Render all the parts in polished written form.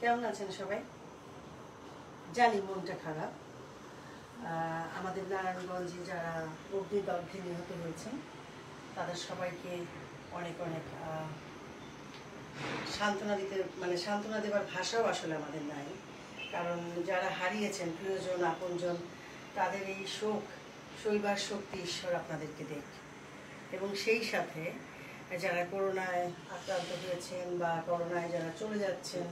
কেমন আছেন সবাই? জানি মনটা খারাপ। আমাদের নারায়ণগঞ্জে যারা অগ্নিদগ্ধে নিহত হয়েছেন তাদের সবাইকে অনেক অনেক সান্ত্বনা দেবার ভাষাও আসলে আমাদের নাই। কারণ যারা হারিয়েছেন প্রিয়জন আপনজন তাদের এই শোক সইবার শক্তি ঈশ্বর আপনাদেরকে দেখ। এবং সেই সাথে যারা করোনায় আক্রান্ত হয়েছেন বা করোনায় যারা চলে যাচ্ছেন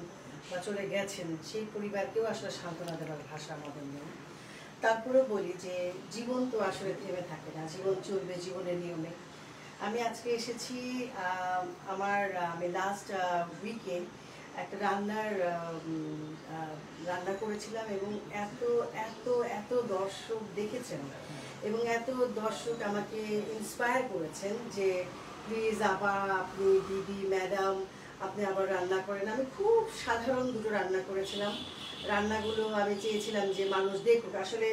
বা চলে গেছেন সেই পরিবারকেও আসলে সান্ত্বনা দেওয়ার ভাষা আমাদের নেই। তারপরেও বলি যে জীবন তো আসলে থেমে থাকে না, জীবন চলবে জীবনের নিয়মে। আমি আজকে এসেছি আমি লাস্ট উইকে একটা রান্না করেছিলাম এবং এত এত এত দর্শক দেখেছেন এবং এত দর্শক আমাকে ইন্সপায়ার করেছেন যে প্লিজ আবার আপনি দিদি ম্যাডাম আপনি আবার রান্না করেন। আমি খুব সাধারণ দুটো রান্না করেছিলাম। রান্নাগুলো আমি চেয়েছিলাম যে মানুষ দেখুক। আসলে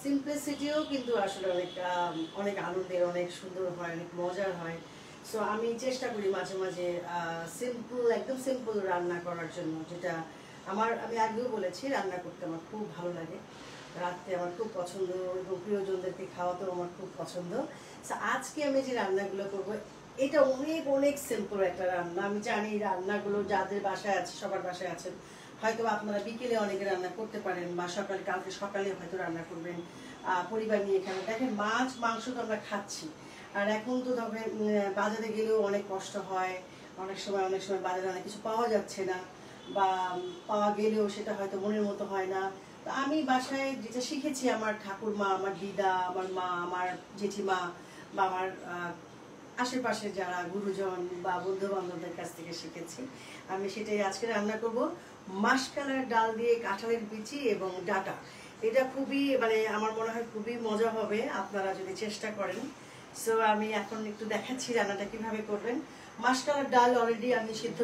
সিম্পলিসিটিও কিন্তু আসলে অনেক আনন্দের, অনেক সুন্দর হয়, অনেক মজার হয়। সো আমি চেষ্টা করি মাঝে মাঝে একদম সিম্পল রান্না করার জন্য, যেটা আমি আগেও বলেছি রান্না করতে আমার খুব ভালো লাগে, রাখতে আমার খুব পছন্দ এবং প্রিয়জনদেরকে খাওয়াতেও আমার খুব পছন্দ। সো আজকে আমি যে রান্নাগুলো করবো এটা অনেক অনেক সিম্পল একটা রান্না। আমি জানি রান্নাগুলো যাদের বাসায় আছে সবার বাসায় আছেন, হয়তো আপনারা বিকেলে অনেকে রান্না করতে পারেন বা কালকে সকালে হয়তো রান্না করবেন পরিবার নিয়ে। এখানে দেখেন মাছ মাংস তো আমরা খাচ্ছি, আর এখন তো তবে বাজারে গেলেও অনেক কষ্ট হয়, অনেক সময় বাজারে অনেক কিছু পাওয়া যাচ্ছে না বা পাওয়া গেলেও সেটা হয়তো মনের মতো হয় না। তো আমি বাসায় যেটা শিখেছি আমার ঠাকুরমা, আমার দিদা, আমার মা, আমার জেঠিমা বা আমার আশেপাশে যারা গুরুজন বা বন্ধু বান্ধবদের কাছ থেকে শিখেছি, আমি সেটাই আজকে রান্না করব। মাসকালার ডাল দিয়ে কাঁঠালের বিচি এবং ডাটা। এটা খুবই আমার মনে হয় খুবই মজা হবে আপনারা যদি চেষ্টা করেন। সো আমি এখন একটু দেখাচ্ছি রান্নাটা কিভাবে করবেন। মাসকালার ডাল অলরেডি আমি সিদ্ধ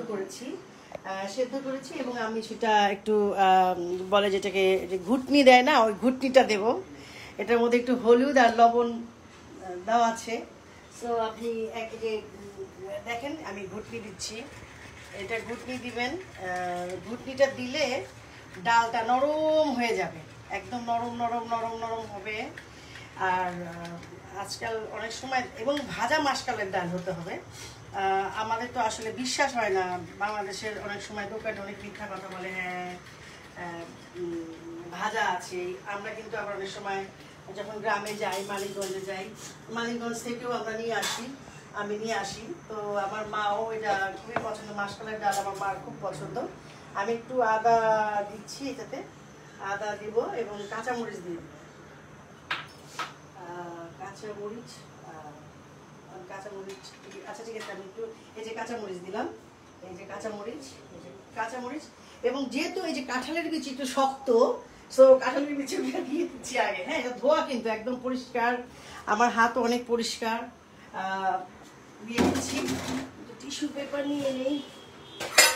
করেছি এবং আমি সেটা একটু বলে যেটাকে যে ঘুটনি দেয় না, ওই ঘুটনিটা দেব। এটার মধ্যে একটু হলুদ আর লবণ দেওয়া আছে। সো আপনি দেখেন আমি ঘুটনি দিচ্ছি, এটা ঘুটনি দিবেন। ঘুটনিটা দিলে ডালটা নরম হয়ে যাবে, একদম নরম নরম নরম নরম হবে। আর আজকাল অনেক সময় এবং ভাজা মাসকালের ডাল হতে হবে। আমাদের তো আসলে বিশ্বাস হয় না, বাংলাদেশের অনেক সময় দোকানে অনেক মিথ্যা কথা বলে, হ্যাঁ ভাজা আছে। আমরা কিন্তু আবার অনেক সময় যখন গ্রামে যাই, মালিকগঞ্জ থেকেও আমরা আমি নিয়ে আসি। তো আমার মাও এটা খুবই পছন্দ, মাসকালের ডাল আমার মার খুব পছন্দ। আমি একটু আদা দিচ্ছি, এটাতে আদা দিব এবং কাঁচামরিচ দিয়ে দিব। কাঁচামরিচ আচ্ছা ঠিক আছে, আমি একটু এই যে কাঁচামরিচ দিলাম, এই যে কাঁচামরিচ এবং যেহেতু এই যে কাঁঠালের বিচি একটু শক্ত, সো কাঁঠালের বিচি দিয়ে দিচ্ছি আগে। হ্যাঁ, এটা ধোয়া কিন্তু একদম পরিষ্কার, আমার হাতও অনেক পরিষ্কার। দিয়ে দিচ্ছি টিস্যু পেপার নিয়ে নেই,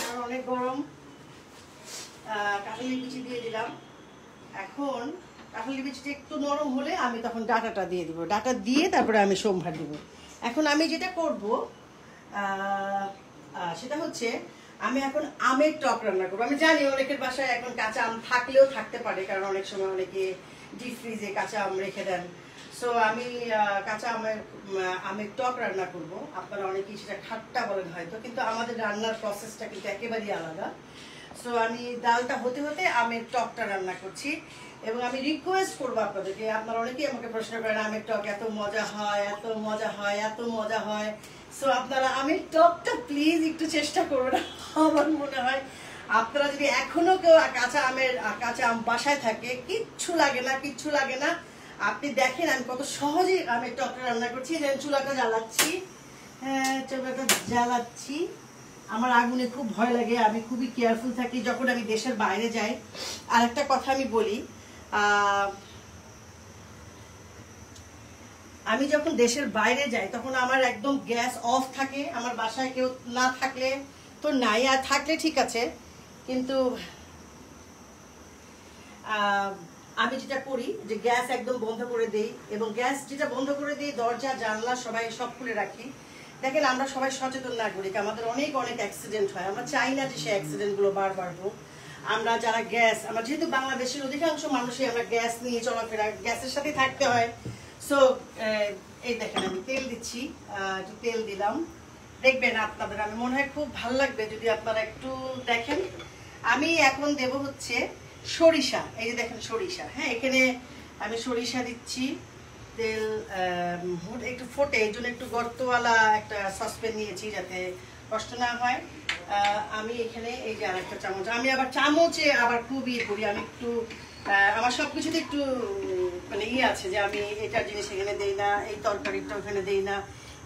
কারণ অনেক গরম। কাঁঠালের বিচি দিয়ে দিলাম। এখন কাঁঠালের বিচিটা একটু নরম হলে আমি তখন ডাটাটা দিয়ে দিব। ডাটা দিয়ে তারপরে আমি সম্ভার দিব। এখন আমি যেটা করব সেটা হচ্ছে আমি এখন আমের টক রান্না করবো। আমি জানি অনেকের বাসায় এখন কাঁচা আম থাকলেও থাকতে পারে, কারণ অনেক সময় অনেকে ডিপ ফ্রিজে কাঁচা আম রেখে দেন। সো আমি কাঁচা আমের টক রান্না করব। আপনারা অনেকেই সেটা খাট্টা বলেন হয়তো, কিন্তু আমাদের রান্নার প্রসেসটা কিন্তু একেবারেই আলাদা। সো আমি ডালটা হতে হতে আমের টকটা রান্না করছি এবং আমি রিকোয়েস্ট করবো আপনাদেরকে, আপনারা অনেকেই আমাকে প্রশ্ন করেন আমের টক এত মজা হয়, এত মজা হয়, এত মজা হয়। সো আপনারা আমের টকটা প্লিজ একটু চেষ্টা করবেন। আমার মনে হয় আপনারা যদি এখনো কেউ কাঁচা আম বাসায় থাকে, কিচ্ছু লাগে না। আপনি দেখেন আমি কত সহজে আমের টকটা রান্না করছি। চুলাটা জ্বালাচ্ছি। আমার আগুনে খুব ভয় লাগে, আমি খুবই কেয়ারফুল থাকি যখন আমি দেশের বাইরে যাই। আরেকটা কথা আমি বলি, আমি যখন দেশের বাইরে যাই তখন আমার একদম গ্যাস অফ থাকে। আমার বাসায় কেউ না থাকলে তো নাই, আর থাকলে ঠিক আছে, কিন্তু আমি যেটা করি যে গ্যাস একদম বন্ধ করে দেই এবং গ্যাস যেটা বন্ধ করে দিই দরজা জানলা সব খুলে রাখি। দেখেন আমরা সবাই সচেতন নাগরিক, আমাদের অনেক অনেক অ্যাক্সিডেন্ট হয়, আমরা চাই না যে সেই অ্যাক্সিডেন্টগুলো বারবার হোক। আমরা যারা গ্যাস, আমরা যেহেতু বাংলাদেশের অধিকাংশ মানুষই আমরা গ্যাস নিয়ে চলাফেরা, গ্যাসের সাথে থাকতে হয়। সো এই দেখেন আমি তেল দিচ্ছি, একটু তেল দিলাম, দেখবেন আপনাদের আমি মনে হয় খুব ভালো লাগবে যদি আপনারা একটু দেখেন। আমি এখন দেব হচ্ছে সরিষা, এই যে দেখেন সরিষা, হ্যাঁ এখানে আমি সরিষা দিচ্ছি। তেল একটু ফোটে, এই জন্য একটু গর্তওয়ালা একটা সসপ্যান নিয়েছি যাতে কষ্ট না হয়। আমি এখানে এই যে আরেকটা চামচ, আমি আবার চামচে আবার খুব ইয়ে করি, আমি একটু আমার সব কিছুতে একটু মানে ইয়ে আছে যে আমি এটার জিনিস এখানে দেই না, এই তরকারিটা ওখানে দেই না,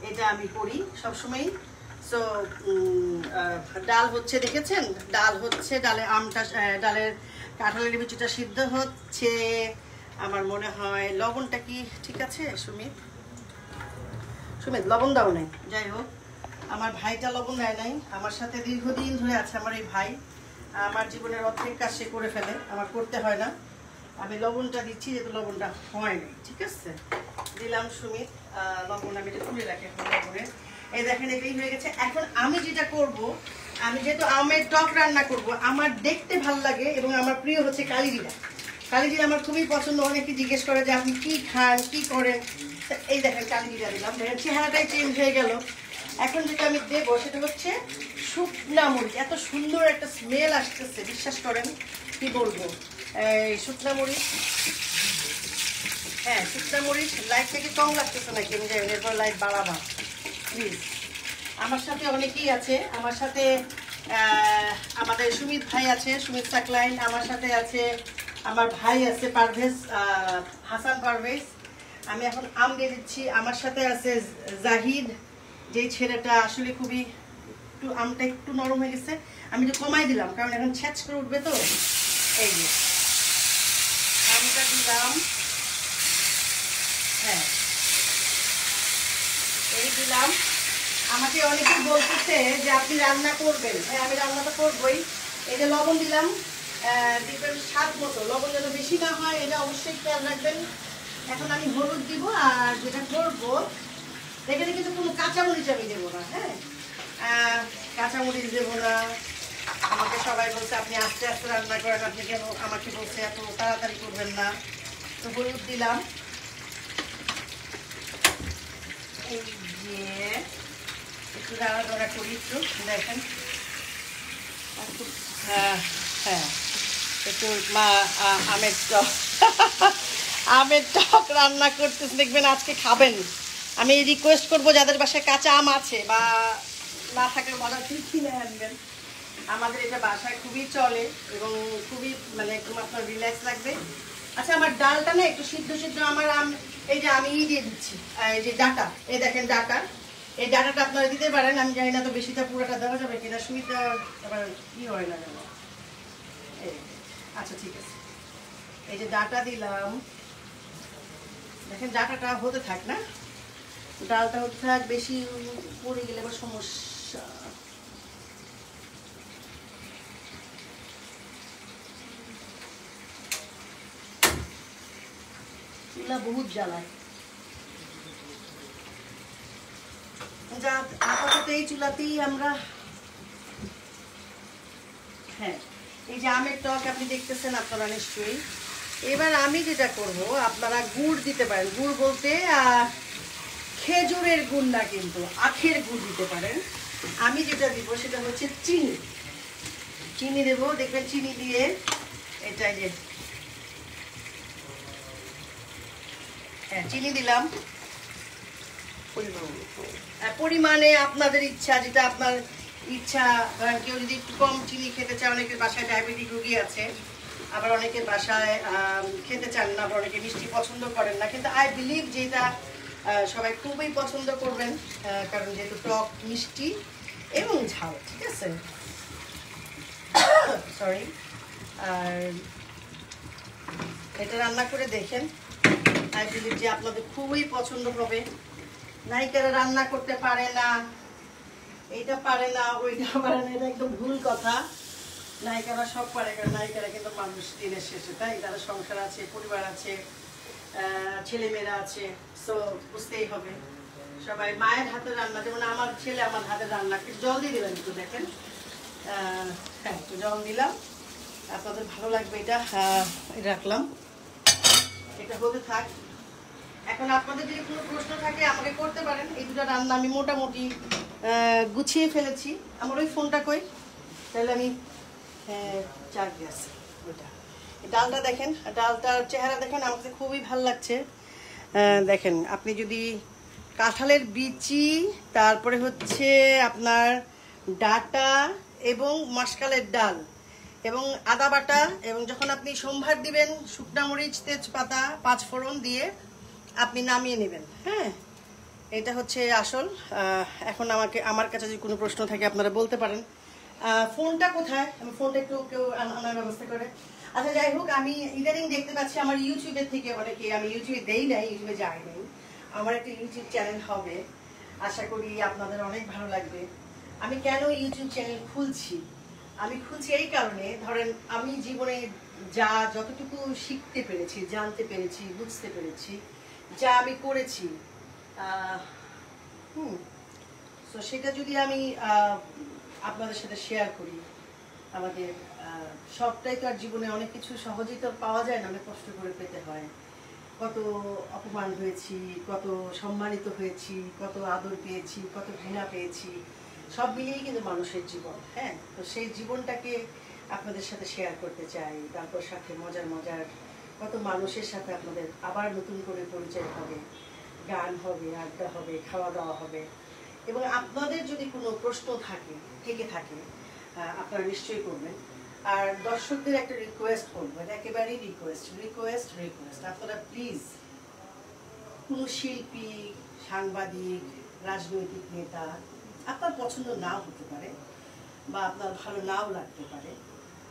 এটা আমি করি সবসময়ই। সো ডাল হচ্ছে, দেখেছেন ডাল হচ্ছে, ডালের কাঁঠালের বিচিটা সিদ্ধ হচ্ছে। আমার মনে হয় লবণটা কি ঠিক আছে? সুমিত লবণ দাও নাই, যাই হোক আমার ভাইটা লবণ দেয় নাই, আমার সাথে দীর্ঘদিন ধরে আছে আমার এই ভাই, আমার জীবনের অর্ধেক কাজ সে করে ফেলে, আমার করতে হয় না। আমি লবণটা দিচ্ছি যেহেতু লবণটা হয় নাই, ঠিক আছে দিলাম সুমিত লবণ, আমি এটা তুলে রাখি এখন লবণে। এই দেখেন এটাই হয়ে গেছে। এখন আমি যেটা করব, আমি যেহেতু আমের টক রান্না করব, আমার দেখতে ভালো লাগে এবং আমার প্রিয় হচ্ছে কালিজিরা। কালিজিরা আমার খুবই পছন্দ, অনেকে জিজ্ঞেস করে যে আপনি কি খান কি করেন, এই দেখেন কালিজিরা দিলাম, দেখেন চেহারাটাই চেঞ্জ হয়ে গেল। এখন যেটা আমি দেবো সেটা হচ্ছে শুকনা মরিচ, এত সুন্দর একটা স্মেল আসতেছে বিশ্বাস করেন, কি বলবো। এই শুকনা মরিচ, হ্যাঁ শুকনা মরিচ, লাইট থেকে কম লাগতেছে নাকি আমি জানি, এরপর লাইট বাড়াবা প্লিজ। আমার সাথে অনেকেই আছে, আমার সাথে আমাদের সুমিত ভাই আছে, সুমিত সাকলাইন, আমার সাথে আছে আমার ভাই আছে পারভেজ, হাসান পারভেজ। আমি এখন আম দিয়ে দিচ্ছি, আমার সাথে আছে জাহিদ, যেই ছেলেটা আসলে খুবই একটু আমটা একটু নরম হয়ে গেছে, আমি একটু কমাই দিলাম কারণ এখন ছ্যাঁচ করে উঠবে তো। এই যে আমটা দিলাম, হ্যাঁ এই দিলাম। আমাকে অনেকেই বলতেছে যে আপনি রান্না করবেন, হ্যাঁ আমি রান্না তো করবোই। এই যে লবণ দিলাম, দিবেন স্বাদ মতো, লবণ যেন বেশি না হয় এটা অবশ্যই খেয়াল রাখবেন। এখন আমি হলুদ দিব, আর যেটা করবো এখানে কিন্তু কোনো কাঁচামরিচ আমি দেবো না, হ্যাঁ কাঁচামরিচ দেবো না। আমাকে সবাই বলছে আপনি আস্তে আস্তে রান্না করেন, আপনি কেন আমাকে বলছে এত তাড়াতাড়ি করবেন না। তো হলুদ দিলাম, এই যে একটু নাড়াচাড়া করি, একটু দেখেন হ্যাঁ একটু আমের টক আমের টক রান্না করতেছে, দেখবেন আজকে খাবেন। আমি রিকোয়েস্ট করবো যাদের বাসায় কাঁচা আম আছে বা না থাকলে বাজার থেকে কিনে আনবেন, আমাদের এটা বাসায় খুবই চলে এবং খুবই মানে একদম আপনার রিল্যাক্স লাগবে। আচ্ছা আমার ডালটা না একটু সিদ্ধ সিদ্ধ, আমার আম এই যে আমি দিয়ে দিচ্ছি, এই যে ডাটা, এই দেখেন ডাটা, এই ডাটাটা আপনারা দিতে পারেন, আমি জানি না তো বেশিটা পুরোটা দেওয়া যাবে কিনা, সুবিধা আবার কি হয় না কেন। আচ্ছা ঠিক আছে, এই যে ডাটা দিলাম, দেখেন ডাটাটা হতে থাক না, ডালটা হতে থাক, বেশি পড়ে গেলে আবার সমস্যা। চুলা বহুত জ্বালায়, যা আপাতত এই চুলাতেই আমরা, হ্যাঁ এই যে আমের টক আপনি দেখতেছেন আপনারা নিশ্চয়ই। এবার আমি যেটা করব, আপনারা গুড় দিতে পারেন, গুড় বলতে খেজুরের গুড় না কিন্তু আখের গুড় দিতে পারেন। আমি যেটা দিব সেটা হচ্ছে চিনি, চিনি দেব, দেখবেন চিনি দিয়ে এটা যে হ্যাঁ চিনি দিলাম পরিমাণে, আপনাদের ইচ্ছা, যেটা আপনার ইচ্ছা। কেউ যদি একটু কম চিনি খেতে চায়, অনেকের বাসায় ডায়াবেটিক রোগী আছে, আবার অনেকের বাসায় খেতে চান না, আবার অনেকে মিষ্টি পছন্দ করেন না, কিন্তু আই বিলিভ যে এটা সবাই খুবই পছন্দ করবেন, কারণ যেহেতু টক মিষ্টি এবং ঝাল, ঠিক আছে সরি। আর এটা রান্না করে দেখেন, আই বিলিভ যে আপনাদের খুবই পছন্দ হবে। নায়িকারা রান্না করতে পারে না, এইটা পারে না, ওইটা পারে না, এটা একদম ভুল কথা। নায়িকারা সব পারে, কারণ নায়িকারা কিন্তু মানুষ দিনের শেষে, তাই তাদের সংসার আছে, পরিবার আছে, ছেলেমেয়েরা আছে, সো বুঝতেই হবে সবাই মায়ের হাতের রান্না, যেমন আমার ছেলে আমার হাতের রান্না। একটু জল দিয়ে দিলাম, একটু দেখেন। হ্যাঁ, একটু জল দিলাম, আপনাদের ভালো লাগবে এটা। এটা রাখলাম, এটা হতে থাক। এখন আপনাদের যদি কোনো প্রশ্ন থাকে আমাকে করতে পারেন। এই দুটো রান্না আমি মোটামুটি গুছিয়ে ফেলেছি। আমার ওই ফোনটা কই, তাহলে আমি চার গ্যাস ওইটা। ডালটা দেখেন, ডালটার চেহারা দেখেন, আমাকে খুবই ভালো লাগছে। দেখেন, আপনি যদি কাঁঠালের বিচি, তারপরে হচ্ছে আপনার ডাটা এবং মাসকালের ডাল এবং আদা বাটা, এবং যখন আপনি সম্ভার দিবেন শুকনা মরিচ, তেজপাতা, 5 ফোড়ন দিয়ে আপনি নামিয়ে নেবেন। হ্যাঁ, এটা হচ্ছে আসল। এখন আমার কাছে যদি কোনো প্রশ্ন থাকে আপনারা বলতে পারেন। ফোনটা কোথায়? আমি ফোনটা একটু কেউ আনার ব্যবস্থা করে। আচ্ছা, যাই হোক, আমি ইদানিং দেখতে পাচ্ছি আমার ইউটিউবের থেকে অনেকে, আমি ইউটিউবে দেই নাই, ইউটিউবে যাই নাই, আমার একটা ইউটিউব চ্যানেল হবে। আশা করি আপনাদের অনেক ভালো লাগবে। আমি কেন ইউটিউব চ্যানেল খুলছি? আমি খুলছি এই কারণে, ধরেন আমি জীবনে যতটুকু শিখতে পেরেছি, জানতে পেরেছি, বুঝতে পেরেছি, যা আমি করেছি, তো সেটা যদি আমি আপনাদের সাথে শেয়ার করি। আমাদের সবটাই তো আর জীবনে অনেক কিছু সহজেই তো পাওয়া যায় না, অনেক কষ্ট করে পেতে হয়। কত অপমান হয়েছি, কত সম্মানিত হয়েছি, কত আদর পেয়েছি, কত ঘৃণা পেয়েছি, সব মিলিয়েই কিন্তু মানুষের জীবন। হ্যাঁ, তো সেই জীবনটাকে আপনাদের সাথে শেয়ার করতে চাই। তারপর সাথে মজার মজার কত মানুষের সাথে আপনাদের আবার নতুন করে পরিচয় হবে, গান হবে, আড্ডা হবে, খাওয়া দাওয়া হবে। এবং আপনাদের যদি কোনো প্রশ্ন থেকে থাকে আপনারা নিশ্চয়ই করবেন। আর দর্শকদের একটা রিকোয়েস্ট করবো, একেবারেই রিকোয়েস্ট, আপনারা প্লিজ কোনো শিল্পী, সাংবাদিক, রাজনৈতিক নেতা আপনার পছন্দ নাও হতে পারে বা আপনার ভালো নাও লাগতে পারে,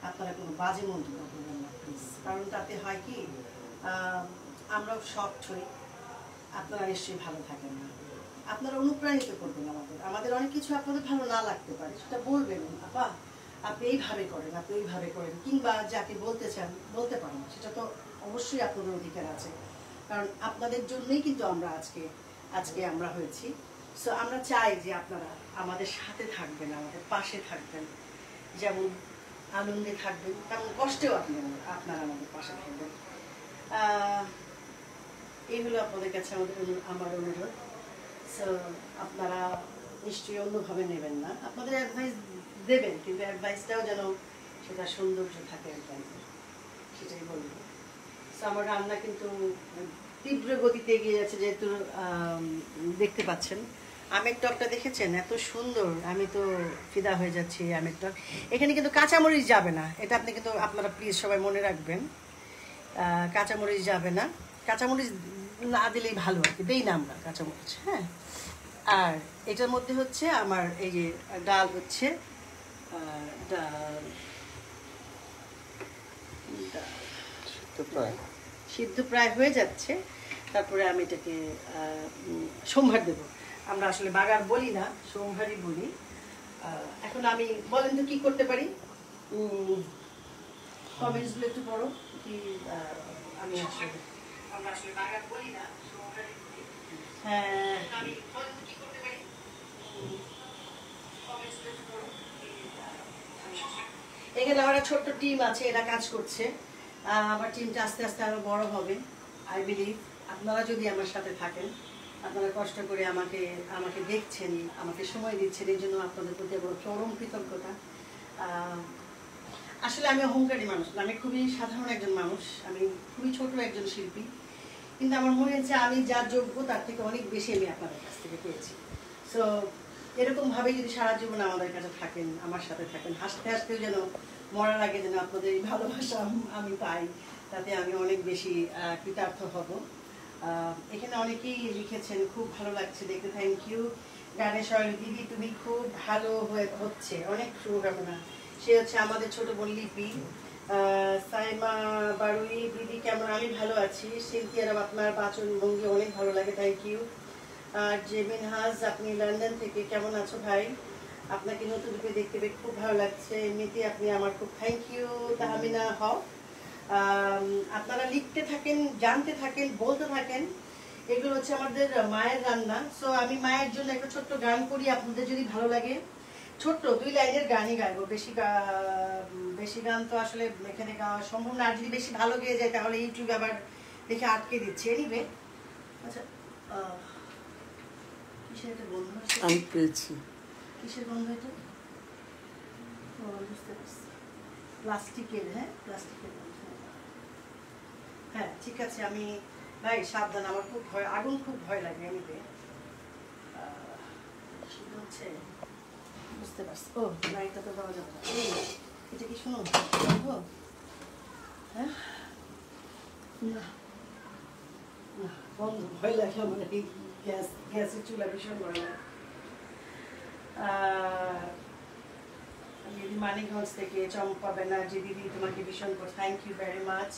আপনারা কোনো বাজে মন্তব্য করবেন না প্লিজ। কারণ তাতে হয় কি, আমরাও শক্ট হই, আপনারা নিশ্চয়ই ভালো থাকেন না। আপনারা অনুপ্রাণিত করবেন আমাদের অনেক কিছু আপনাদের ভালো না লাগতে পারে, সেটা বলবেন, আপা আপনি এইভাবে করেন, কিংবা যাকে বলতে চান বলতে পারেন, সেটা তো অবশ্যই আপনাদের অধিকার আছে। কারণ আপনাদের জন্যই কিন্তু আমরা আজকে আমরা হয়েছি। সো আমরা চাই যে আপনারা আমাদের সাথে থাকবেন, আমাদের পাশে থাকবেন। যেমন আনন্দে থাকবেন, তেমন কষ্টেও আপনারা আমাদের পাশে থাকবেন। এই হলো আপনাদের কাছে আমার অনুরোধ। সো আপনারা নিশ্চয়ই অন্যভাবে নেবেন না, আপনাদের অ্যাডভাইস দেবেন, কিন্তু অ্যাডভাইসটাও যেন সেটা সৌন্দর্য থাকে, সেটাই বলবো। সো আমার রান্না কিন্তু তীব্র গতিতে এগিয়ে যাচ্ছে, যেহেতু দেখতে পাচ্ছেন। আমের টকটা দেখেছেন, এত সুন্দর, আমি তো ফিদা হয়ে যাচ্ছি আমের টক। এখানে কিন্তু কাঁচামরিচ যাবে না, এটা আপনারা প্লিজ সবাই মনে রাখবেন। কাঁচামরিচ যাবে না, কাঁচামরিচ না দিলেই ভালো আর কি, দেই না আমরা কাঁচামরিচ। হ্যাঁ, আর এটার মধ্যে হচ্ছে আমার এই যে ডাল হচ্ছে, ডাল সিদ্ধ প্রায় হয়ে যাচ্ছে। তারপরে আমি এটাকে সম্ভার দেব। আমরা আসলে বাগার বলি না, সম্ভারই বলি। এখন আমি বলেন তো কি করতে পারি, কমেন্টসগুলো একটু পড়ো। কি আমি আমরা আসলে বাগার বলি না, সম্ভারই বলি। হ্যাঁ, আমি বলেন তো কি করতে পারি, কমেন্টসগুলো একটু পড়ো। এখানে আমার একটা ছোট্ট টিম আছে, এরা কাজ করছে। আমার টিমটা আস্তে আস্তে আরো বড় হবে। আই বিলিভ আপনারা যদি আমার সাথে থাকেন, আপনারা কষ্ট করে আমাকে দেখছেন, আমাকে সময় দিচ্ছেন, এই জন্য আপনাদের প্রতি আমার চরম কৃতজ্ঞতা। আসলে আমি অহংকারী মানুষ না, আমি খুবই সাধারণ একজন মানুষ, আমি খুবই ছোট একজন শিল্পী। কিন্তু আমার মনে হচ্ছে আমি যা যোগ্য তার থেকে অনেক বেশি আমি আপনাদের কাছ থেকে পেয়েছি। সো এরকমভাবে যদি সারা জীবন আমাদের কাছে থাকেন, আমার সাথে থাকেন, হাসতে হাসতেও যেন মরার আগে যেন আপনাদের এই ভালোবাসা আমি পাই, তাতে আমি অনেক বেশি কৃতার্থ হব। এখানে অনেকেই লিখেছেন, খুব ভালো লাগছে দেখতে, থ্যাংক ইউ। গানের সবাই, দিদি তুমি খুব ভালো হচ্ছে, অনেক শুভকামনা। সে হচ্ছে আমাদের ছোট বোন লিপি। সাইমা বারুই, দিদি কেমন? আমি ভালো আছি। সিনথিয়ার, আপনার বাচন ভঙ্গি অনেক ভালো লাগে, থ্যাংক ইউ। আর জেমিন হাজ, আপনি লন্ডন থেকে, কেমন আছো ভাই? আপনাকে নতুন রূপে দেখতে পেয়ে খুব ভালো লাগছে, এমনিতে আপনি আমার খুব, থ্যাংক ইউ। তাহমিনা হক, আপনারা লিখতে থাকেন, জানতে থাকেন, বলতে থাকেন, এগুলো হচ্ছে আমাদের মায়ের রান্না। সো আমি মায়ের জন্য একটা ছোট্ট গান করি, আপনাদের যদি ভালো লাগে ছোট্ট 2 লাইনের গানই গাইবো, বেশি গান তো আসলে এখানে গাওয়া সম্ভব না। আর যদি বেশি ভালো গেয়ে যায় তাহলে ইউটিউবে আবার দেখে আটকে দিচ্ছে। এনিওয়ে, আচ্ছা কিসের একটা বন্ধ আছে? আমি পেয়েছি। কিসের বন্ধ এটা? বুঝতে পারছি, প্লাস্টিকের। হ্যাঁ, প্লাস্টিকের বন্ধ। হ্যাঁ ঠিক আছে। আমি ভাই সাবধান, আমার খুব ভয়, আগুন খুব ভয় লাগে। এমনিতে হচ্ছে বুঝতে পারছি। ও লাইটটা তো দেওয়া যাবে না। এটা কি শুনুন বন্ধ? হ্যাঁ না না বন্ধ, ভয় লাগে আমার। এই গ্যাসের চুলা ভীষণ ভয় লাগে। মানিকগঞ্জ থেকে চম্পা ব্যানার্জি দিদি, তোমাকে ভীষণ থ্যাংক ইউ ভেরি মাচ।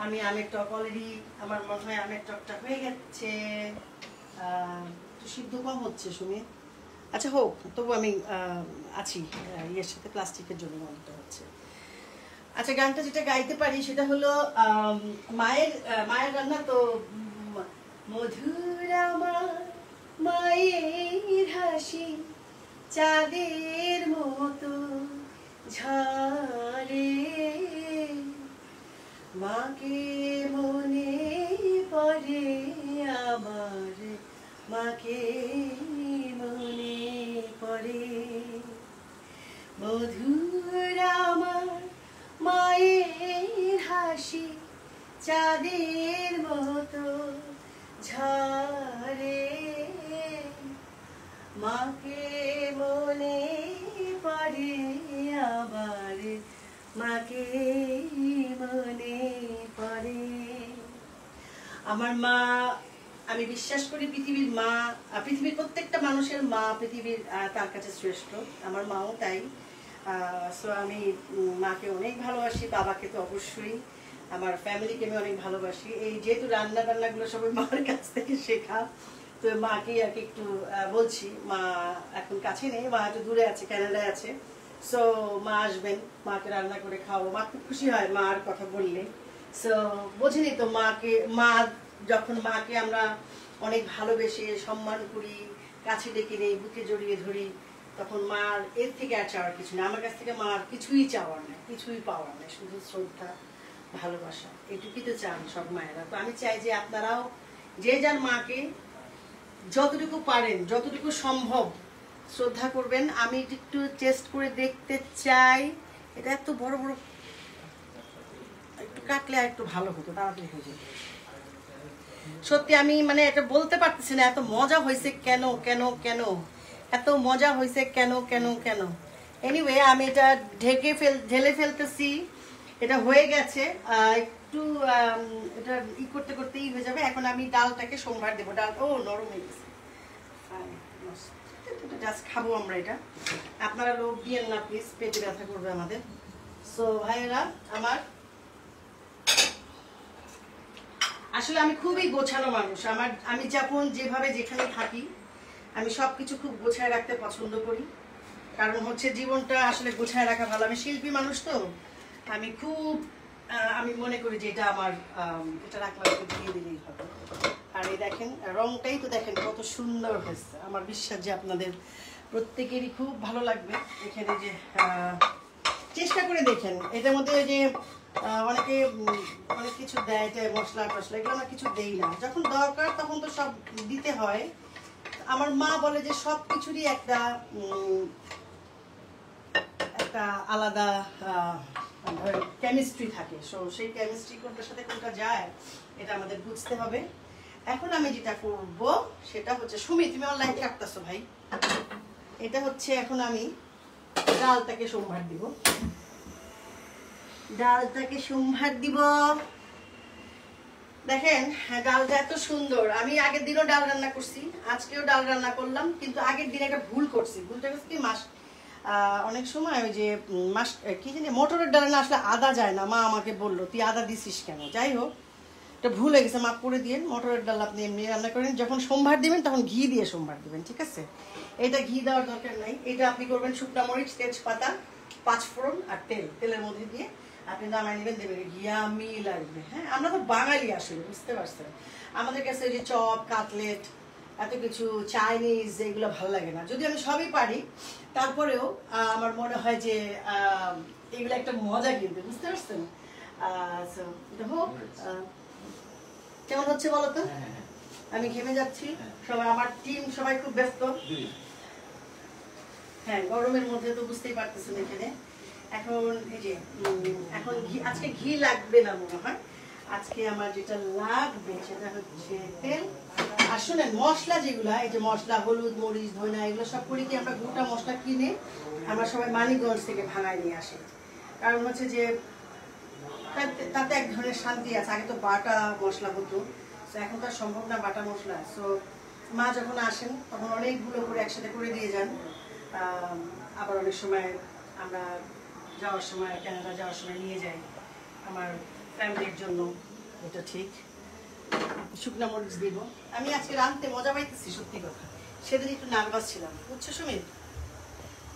আমি আমের টক অলরেডি, আমার মনে হয় আমের টকটা হয়ে গেছে, তো সিদ্ধ কম হচ্ছে শুনে। আচ্ছা হোক, তবু আমি আছি ইয়ের সাথে, প্লাস্টিকের জন্য বন্ধ হচ্ছে। আচ্ছা গানটা যেটা গাইতে পারি সেটা হলো মায়ের রান্না। তো মধুর আমার মায়ের হাসি চাঁদের মতো ঝরে, মাকে মনে পড়ে আমার, মাকে মনে পড়ে। মধুর আমার মায়ের হাসি চাঁদের মতো ঝরে, মাকে মনে পড়ে আবার, মাকে মনে পড়ে। আমার মা, আমি বিশ্বাস করি পৃথিবীর মা, পৃথিবীর প্রত্যেকটা মানুষের মা পৃথিবীর তার কাছে শ্রেষ্ঠ। আমার মাও তাই। সো আমি মাকে অনেক ভালোবাসি, বাবাকে তো অবশ্যই, আমার ফ্যামিলিকে আমি অনেক ভালোবাসি। এই যেহেতু রান্নাগুলো সবাই মার কাছ থেকে শেখা, তো মাকে আর কি একটু বলছি। মা এখন কাছে নেই, মা একটু দূরে আছে, কানাডায় আছে। সো মা আসবেন, মাকে রান্না করে খাওয়াবো। মা খুব খুশি হয় মার কথা বললে। সো বোঝেনি তো, মা যখন মাকে আমরা অনেক ভালোবেসে সম্মান করি, কাছে ডেকে নেই, বুকে জড়িয়ে ধরি, তখন মার এর থেকে আর চাওয়ার কিছু না। আমার কাছ থেকে মার কিছুই চাওয়ার নেই, কিছুই পাওয়ার নেই, শুধু শ্রদ্ধা, ভালোবাসা, এটুকুই তো চান সব মায়েরা। তো আমি চাই যে আপনারাও যে যার মাকে যতটুকু পারেন, যতটুকু সম্ভব শ্রদ্ধা করবেন। আমি একটু টেস্ট করে দেখতে চাই। এটা এত বড় বড়, একটু কাটলে আর একটু ভালো হতো, তাড়াতাড়ি হয়ে যেত। সত্যি আমি মানে এটা বলতে পারতেছি না, এত মজা হয়েছে কেন কেন কেন, এত মজা হয়েছে কেন কেন কেন। এনিওয়ে, আমি এটা ঢেলে ফেলতেছি। এটা হয়ে গেছে, একটু এটা করতে করতেই হয়ে যাবে। এখন আমি ডালটাকে সম্ভার দেবো। ডাল নরম হয়ে গেছে, জাস্ট খাবো আমরা এটা। আপনারা লোভ দিয়েন না প্লিজ, পেটে ব্যথা করবে আমাদের। সো ভাইয়েরা আমার, আসলে আমি খুবই গোছানো মানুষ। আমি যেভাবে যেখানে থাকি, আমি সবকিছু খুব গোছায় রাখতে পছন্দ করি। কারণ হচ্ছে জীবনটা আসলে গোছায় রাখা ভালো। আমি শিল্পী মানুষ, তো আমি মনে করি যে এটা আমার, এটা রাখলাম, দিয়ে দিলেই হবে। আর এই দেখেন রংটাই তো দেখেন কত সুন্দর হয়েছে। আমার বিশ্বাস যে আপনাদের প্রত্যেকেরই খুব ভালো লাগবে। এখানে যে চেষ্টা করে দেখেন, এটার মধ্যে যে অনেকে অনেক কিছু দেয়, মশলা টসলা, এগুলো আমরা কিছু দেই না। যখন দরকার তখন তো সব দিতে হয়। আমার মা বলে যে সব কিছুরই একটা আলাদা কেমিস্ট্রি থাকে। সো সেই কেমিস্ট্রি কোনটার সাথে কোনটা যায় এটা আমাদের বুঝতে হবে। এখন আমি যেটা করব সেটা হচ্ছে, সুমি তুমি অনলাইন কাটতেছো ভাই, এটা হচ্ছে এখন আমি ডালটাকে সম্ভার দিব। দেখেন ডালটা এত সুন্দর। আমি আগের দিনও ডাল রান্না করছি, আজকেও ডাল রান্না করলাম, কিন্তু আগের দিন একটা ভুল করছি। ভুলটা হচ্ছে কি, অনেক সময় ওই যে কি জানি মটরের ডালে না আসলে আদা যায় না। মা আমাকে বললো তুই আদা দিছিস কেন। যাই হোক, এটা ভুল হয়ে গেছে, মাফ করে দিন। মটরের ডাল আপনি এমনি রান্না করেন, যখন সম্ভার দিবেন তখন ঘি দিয়ে সম্ভার দিবেন, ঠিক আছে? এটা ঘি দেওয়ার দরকার নাই। এটা আপনি করবেন শুকনা মরিচ, তেজপাতা, 5 ফোড়ন আর তেলের মধ্যে দিয়ে আপনি নামাই নেবেন, দেবেন ইয়ামি লাগবে। হ্যাঁ, আমরা তো বাঙালি আসলে, বুঝতে পারছেন। আমাদের কাছে ওই যে চপ, কাটলেট, এত কিছু চাইনিজ এগুলো ভালো লাগে না। যদি আমি সবই পারি, তারপরেও আমার মনে হয় যে এগুলো একটা মজা, কিন্তু বুঝতে পারছেন। হোক, কেমন হচ্ছে বলো তো? আমি ঘেমে যাচ্ছি, সবাই আমার টিম সবাই খুব ব্যস্ত। হ্যাঁ, গরমের মধ্যে তো বুঝতেই পারতেছেন। এখানে এখন এই যে এখন আজকে ঘি লাগবে না মনে হয়। আজকে আমার যেটা লাগবে সেটা হচ্ছে তেল। আর শুনেন, মশলা যেগুলা, এই যে মশলা, হলুদ, মরিচ, ধনিয়া, এগুলো সব করি কি আমরা গোটা মশলা কিনে আমরা সবাই মানিকগঞ্জ থেকে ভাঙায় নিয়ে আসি। কারণ হচ্ছে যে তাতে এক ধরনের শান্তি আছে। আগে তো বাটা মশলা হতো, এখন তো আর সম্ভব না বাটা মশলা। সো মা যখন আসেন তখন অনেকগুলো করে একসাথে করে দিয়ে যান। আবার অনেক সময় আমরা যাওয়ার সময়, কানাডা যাওয়ার সময় নিয়ে যাই আমার ফ্যামিলির জন্য। এটা ঠিক। শুকনা মরিচ দিব। আমি আজকে রাঁধতে মজা পাইতেছি, সত্যি কথা। সেদিন একটু নার্ভাস ছিলাম, বুঝছো সুমিত?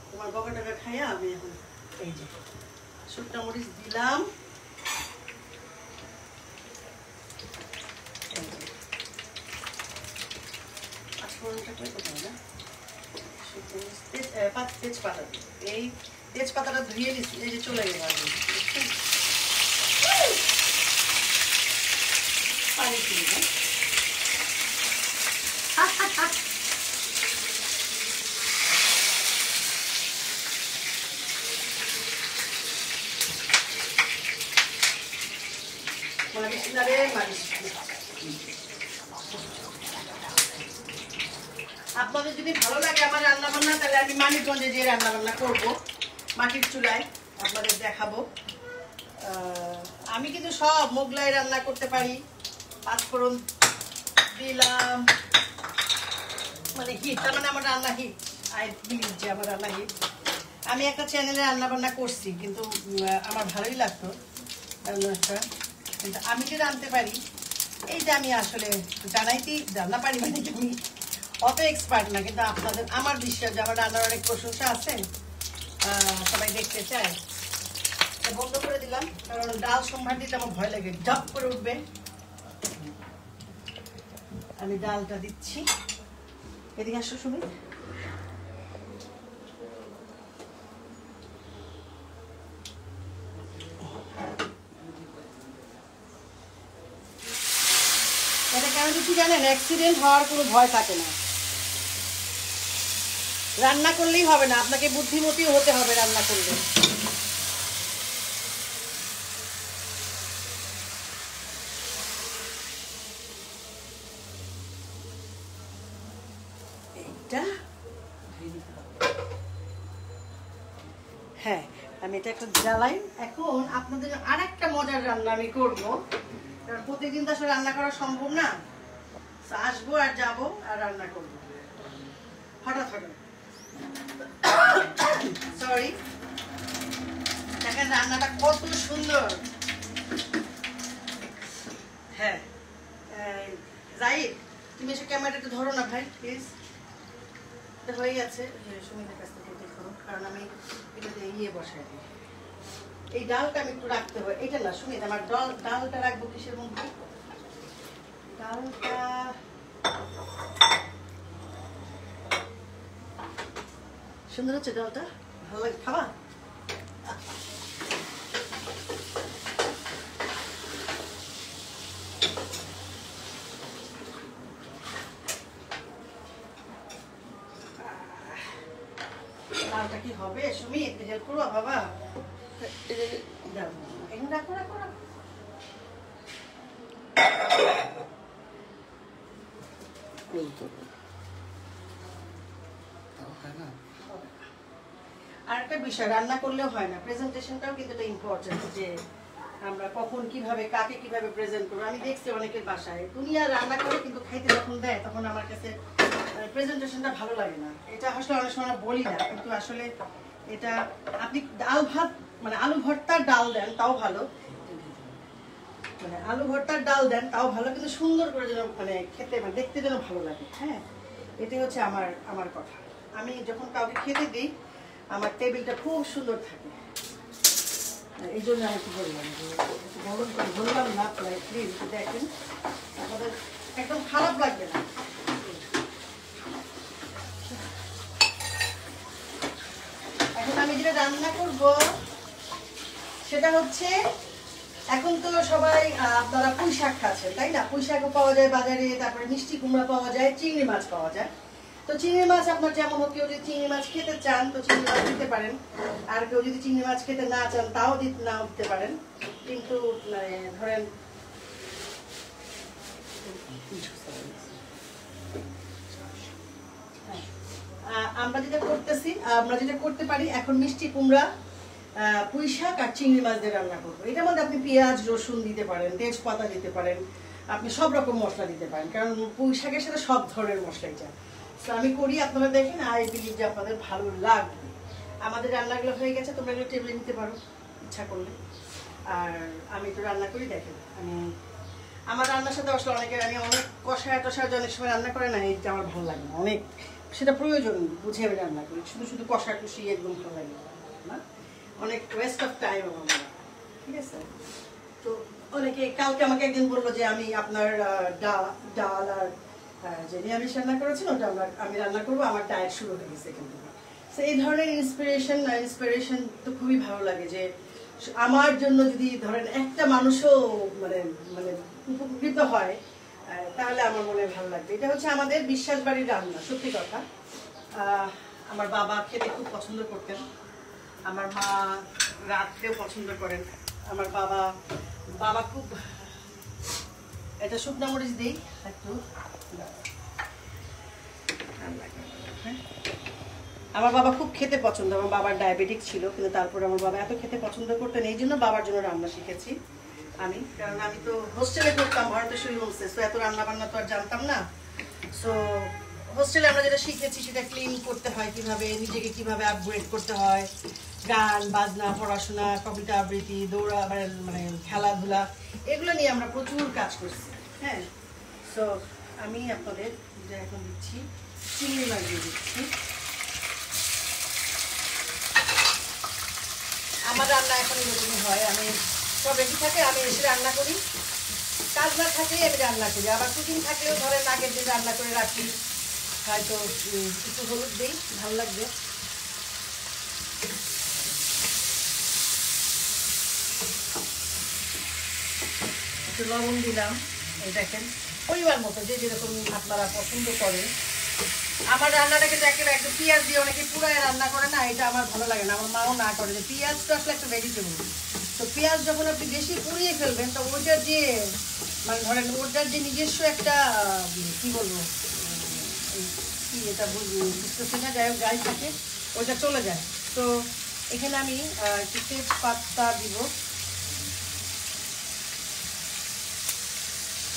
তোমার বকা টাকা খাইয়া আমি এখন এই যে শুকনা মরিচ দিলাম। তেজপাতা, এই তেজপাতাটা ধুয়ে নিচ্ছি, এই যে চলে গেল পানি দিয়ে। আপনাদের যদি ভালো লাগে আমার রান্না বান্না, তাহলে আমি মানিকগঞ্জে যে রান্না বান্না করবো মাটির চুলায় আপনাদের দেখাবো। আমি কিন্তু সব মোগলাই রান্না করতে পারি। পাঁচফোড়ন দিলাম, মানে হিট, তার মানে আমার রান্না হিট। আই বিলিভ যে আমার রান্না হিট। আমি একটা চ্যানেলে রান্না বান্না করছি, কিন্তু আমার ভালোই লাগতো রান্নাটা। কিন্তু আমি যে রাঁধতে পারি, এই যে আমি আসলে জানাইতেই রান্না পারি, মানে আমি অত এক্সপার্ট না। কিন্তু আপনাদের আমার বিশ্বাস যে আমার রান্নার অনেক প্রশংসা আছে, সবাই দেখতে চায়। বন্ধ করে দিলাম, কারণ ডাল সম্ভার দিতে আমার ভয় লাগে, ঝপ করে উঠবে। আমি ডালটা দিচ্ছি। এদিকে আসো সুমিত। এটা কেন দিচ্ছি জানেন? অ্যাক্সিডেন্ট হওয়ার কোনো ভয় থাকে না। রান্না করলেই হবে না, আপনাকে বুদ্ধিমতীও হতে হবে রান্না করলে। হ্যাঁ, আমি এটা একটা জ্বালাই। এখন আপনাদের আর একটা মজার রান্না আমি করবো। প্রতিদিন তো আসলে রান্না করা সম্ভব না। আসবো আর যাবো আর রান্না করবো হঠাৎ হঠাৎ। সরি, দেখেন রান্নাটা কত সুন্দর। হ্যাঁ, যাই, তুমি এসে ক্যামেরাটা একটু ধরো না ভাই প্লিজ। এটা হয়ে গেছে, সুমিতের কাছ থেকে দেখো, কারণ আমি এটাতে ইয়ে বসাই দিই। এই ডালটা আমি একটু রাখতে হবে। এটা না সুমিত, আমার ডালটা রাখবো কিসের মধ্যে? ডালটা সুন্দর হচ্ছে, ডালটা ভালো লাগে, খাবা? ডালটা কি হবে সুমিত? হেল্প করবো বাবা? এখানে রাখো রাখো রাখো। আর একটা বিষয়, রান্না করলেও হয় না, প্রেজেন্টেশনটাও কিন্তু এটা ইম্পর্টেন্ট, যে আমরা কখন কিভাবে কাকে কিভাবে প্রেজেন্ট করবো। আমি দেখছি অনেকের বাসায় দুনিয়া রান্না করে, কিন্তু খাইতে যখন দেয় তখন আমার কাছে প্রেজেন্টেশনটা ভালো লাগে না। এটা আসলে অনেক সময় বলি না, কিন্তু আসলে এটা আপনি ডাল ভাত, মানে আলু ভর্তার ডাল দেন তাও ভালো, মানে আলু ভর্তার ডাল দেন তাও ভালো, কিন্তু সুন্দর করে যেন মানে খেতে, মানে দেখতে যেন ভালো লাগে। হ্যাঁ, এটাই হচ্ছে আমার কথা। আমি যখন কাউকে খেতে দিই, আমার টেবিলটা খুব সুন্দর থাকে। এই জন্য আমি কি বললাম যে বললাম না প্লিজ দেখেন, আমাদের একদম খারাপ লাগবে না। এখন আমি যেটা রান্না করব সেটা হচ্ছে, এখন তো সবাই আপনারা পুঁই শাক খাচ্ছেন তাই না? পুঁই শাকও পাওয়া যায় বাজারে, তারপরে মিষ্টি কুমড়া পাওয়া যায়, চিংড়ি মাছ পাওয়া যায়। তো চিংড়ি মাছ আপনার যেমন হোক, কেউ যদি চিংড়ি মাছ খেতে চান তো চিংড়ি মাছ দিতে পারেন, আর কেউ যদি চিংড়ি মাছ খেতে না চান তাও নাও দিতে পারেন। কিন্তু ধরেন আমরা যেটা করতে পারি এখন, মিষ্টি কুমড়া, পুঁই শাক আর চিংড়ি মাছ দিয়ে রান্না করবো। এটার মধ্যে আপনি পেঁয়াজ রসুন দিতে পারেন, তেজপাতা দিতে পারেন, আপনি সব রকম মশলা দিতে পারেন, কারণ পুঁই শাকের সাথে সব ধরনের মশলাই যায়। তো আমি করি, আপনারা দেখেন, আই বিলিভ যে আপনাদের ভালো লাগবে। আমাদের রান্নাগুলো হয়ে গেছে, তোমরা এগুলো টেবিলে নিতে পারো ইচ্ছা করলে। আর আমি তো রান্না করি, দেখেন আমার রান্নার সাথে আসলে আমি অনেক কষায় টষায় অনেক সময় রান্না করে না, এটা আমার ভালো লাগে না, অনেক সেটা প্রয়োজন বুঝে আমি রান্না করি। শুধু শুধু কষা টুষি একদম ভালো লাগে না, অনেক ওয়েস্ট অফ টাইম আমার, ঠিক আছে? তো অনেকে কালকে আমাকে একদিন বললো যে আমি আপনার ডাল আর যে নিরামিষ রান্না করেছেন ওটা আমি রান্না করবো, আমার ডায়েট শুরু হয়ে গেছে কিন্তু। তো এই ধরনের ইন্সপিরেশন তো খুবই ভালো লাগে, যে আমার জন্য যদি ধরেন একটা মানুষও মানে মানে উপকৃত হয় তাহলে আমার মনে ভালো লাগবে। এটা হচ্ছে আমাদের বিশ্বাস বাড়ির রান্না, সত্যি কথা। আমার বাবা খেতে খুব পছন্দ করতেন, আমার মা রাত্রেও পছন্দ করেন। আমার বাবা খুব, এটা শুকনা মরিচ দিই একটু, আমার বাবা খুব খেতে পছন্দ, আমার বাবার ডায়াবেটিক ছিল, কিন্তু তারপরে আমার বাবা এত খেতে পছন্দ করতেন, এই জন্য বাবার জন্য রান্না শিখেছি আমি। কারণ আমি তো হোস্টেলে করতাম, ভারতেশ্বরী হোমসে, তো এত রান্না বান্না তো আর জানতাম না। সো হোস্টেলে আমরা যেটা শিখেছি সেটা ক্লিন করতে হয় কিভাবে, নিজেকে কিভাবে আপগ্রেড করতে হয়, গান বাজনা, পড়াশোনা, কবিতা আবৃত্তি, দৌড়া, মানে খেলাধুলা, এগুলো নিয়ে আমরা প্রচুর কাজ করছি। হ্যাঁ, সো আমি আপনাদের এখন দিচ্ছি চিংড়ি মাছ দিয়ে দিচ্ছি। আমার রান্না এখন এরকমই হয়, আমি সব রেডি থাকে, আমি এসে রান্না করি, কাজ না থাকলেই আমি রান্না করি। আবার কুকিং থাকলেও ধরেন আগের দিন রান্না করে রাখি, হয়তো একটু হলুদ দিই, ভালো লাগবে। একটু লবণ দিলাম, এই দেখেন পরিমাণ মতো, যে যেরকম আপনারা পছন্দ করেন। আমার রান্নাটা কিন্তু একেবারে একটু পেঁয়াজ দিয়ে অনেকে পুরায় রান্না করে না, এটা আমার ভালো লাগে না, আমার মাও না করে। যে পেঁয়াজটা আসলে একটা ভেজিটেবল, তো পেঁয়াজ যখন আপনি বেশি পুড়িয়ে ফেলবেন তো ওইটার যে মানে ধরেন ওটার যে নিজস্ব একটা কি বলবো, কি এটা বুঝতেছি না, যাই হোক গায়ে থাকে ওইটা চলে যায়। তো এখানে আমি একটু তেজপাতা দিব,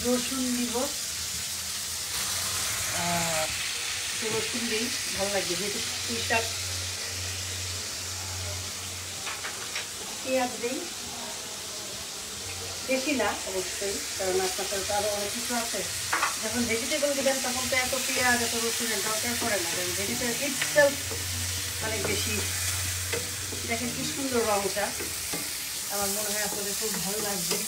রসুন দিব, রসুন দিই, ভালো লাগবে যেহেতু পুঁই শাক। পেঁয়াজ দিই বেশি না অবশ্যই, কারণ আপনার তো আরও অনেক কিছু আছে। যখন ভেজিটেবল দেবেন তখন তো এত পেঁয়াজ এত রসুনের দরকার পড়ে না, কারণ ভেজিটেবল ইটসেলফ অনেক বেশি। দেখেন কি সুন্দর রঙটা, আমার মনে হয় আপনাদের খুব ভালো লাগবে।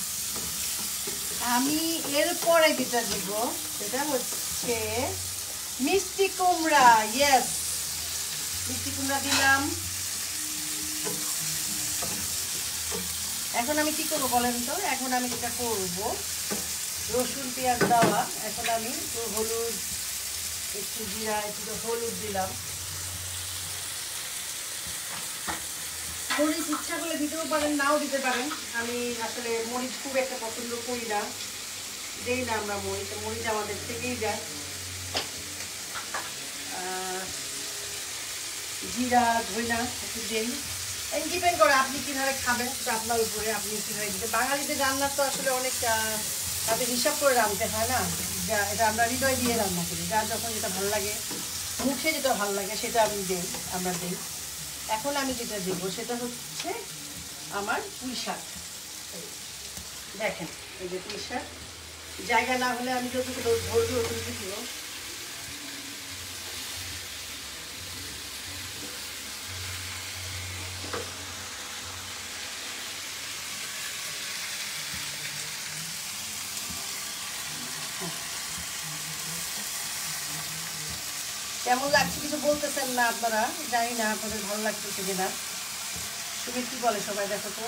আমি এরপরে যেটা দিব সেটা হচ্ছে মিষ্টি কুমড়া। ইয়েস, মিষ্টি কুমড়া দিলাম। এখন আমি কি করবো বলেন তো, এখন আমি যেটা করবো, রসুন পেঁয়াজ দেওয়া, এখন আমি একটু হলুদ, একটু জিরা, একটু হলুদ দিলাম। মরিচ ইচ্ছা করলে দিতেও পারেন, নাও দিতে পারেন। আমি আসলে মরিচ খুব একটা পছন্দ করি না, দেই না আমরা মরিচ, মরিচ আমাদের থেকেই যায়। জিরা ধইনা একটু দেই, ডিপেন্ড করে আপনি কিভাবে খাবেন, সেটা আপনার উপরে, আপনি কিভাবে দিতে। বাঙালিদের রান্না তো আসলে অনেক তাদের হিসাব করে রাঁধতে হয় না, যা এটা আমরা হৃদয় দিয়ে রান্না করি, যার যখন যেটা ভালো লাগে, মুখে যেটা ভালো লাগে সেটা আমরা দিই। এখন আমি যেটা দেবো সেটা হচ্ছে আমার পুঁই শাক। দেখেন এই যে পুঁই শাক, জায়গা না হলে আমি যতটুকু ধরবো ওটুকু দিব। কেমন লাগছে কিছু বলতেছেন না আপনারা, জানি না আপনাদের ভালো লাগতেছে কিনা। তুমি কি বলে সবাই, দেখো তো